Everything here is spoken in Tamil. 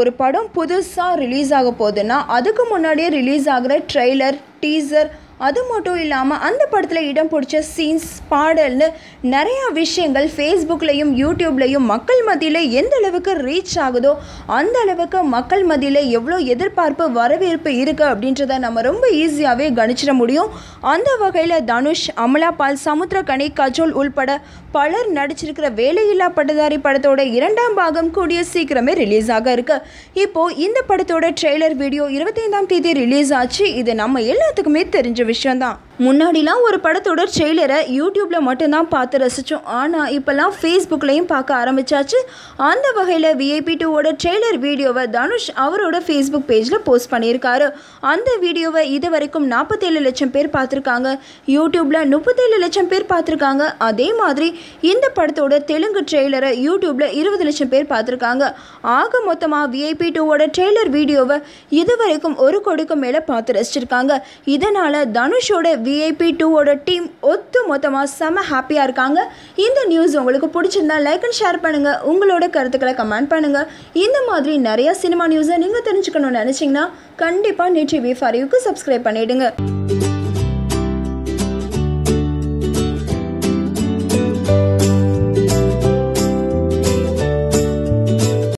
ஒரு படம் புதுசா ரிலீஸ் ஆக போகுதுன்னா அதுக்கு முன்னாடியே ரிலீஸ் ஆகிற ட்ரெய்லர், டீசர், அது மட்டும் இல்லாமல் அந்த படத்தில் இடம் பிடிச்ச சீன்ஸ், பாடல்னு நிறையா விஷயங்கள் ஃபேஸ்புக்லேயும் யூடியூப்லேயும் மக்கள் மத்தியில் எந்த அளவுக்கு ரீச் ஆகுதோ அந்த அளவுக்கு மக்கள் மத்தியில் எவ்வளோ எதிர்பார்ப்பு, வரவேற்பு இருக்குது அப்படின்றத நம்ம ரொம்ப ஈஸியாகவே கணிச்சிட முடியும். அந்த வகையில் தனுஷ், அமலா பால், சமுத்திரக்கனி, கஜோல் உள்பட பலர் நடிச்சிருக்கிற வேலையில்லா பட்டதாரி படத்தோட 2ஆம் பாகம் கூடிய சீக்கிரமே ரிலீஸ் ஆக இருக்கு. இப்போது இந்த படத்தோட ட்ரெய்லர் வீடியோ 25ஆம் தேதி ரிலீஸ் ஆச்சு. இது நம்ம எல்லாத்துக்குமே தெரிஞ்ச விஷயம்தான். முன்னாடிலாம் ஒரு படத்தோட ட்ரெய்லரை யூடியூப்பில் மட்டும்தான் பார்த்து ரசித்தோம். ஆனால் இப்போல்லாம் ஃபேஸ்புக்லேயும் பார்க்க ஆரம்பித்தாச்சு. அந்த வகையில் VIP 2ஓட ட்ரெய்லர் வீடியோவை தனுஷ் அவரோட ஃபேஸ்புக் பேஜில் போஸ்ட் பண்ணியிருக்காரு. அந்த வீடியோவை இது வரைக்கும் 47 லட்சம் பேர் பார்த்துருக்காங்க. யூடியூப்பில் 37 லட்சம் பேர் பார்த்துருக்காங்க. அதே மாதிரி இந்த படத்தோட தெலுங்கு ட்ரெய்லரை யூடியூப்பில் 20 லட்சம் பேர் பார்த்துருக்காங்க. ஆக மொத்தமாக VIP 2ஓட ட்ரெய்லர் வீடியோவை இது வரைக்கும் 1 கோடிக்கும் மேலே பார்த்து ரசிச்சிருக்காங்க. இதனால் தனுஷோட VIP 2ஓட டீம் ஒத்து மொத்தமாக செம ஹாப்பியாக இருக்காங்க. இந்த நியூஸ் உங்களுக்கு பிடிச்சிருந்தா லைக் அண்ட் ஷேர் பண்ணுங்கள். உங்களோட கருத்துக்களை கமெண்ட் பண்ணுங்கள். இந்த மாதிரி நிறைய சினிமா நியூஸை நீங்கள் தெரிஞ்சுக்கணும்னு நினச்சிங்கன்னா கண்டிப்பாக NET TV4Uக்கு சப்ஸ்கிரைப் பண்ணிவிடுங்க.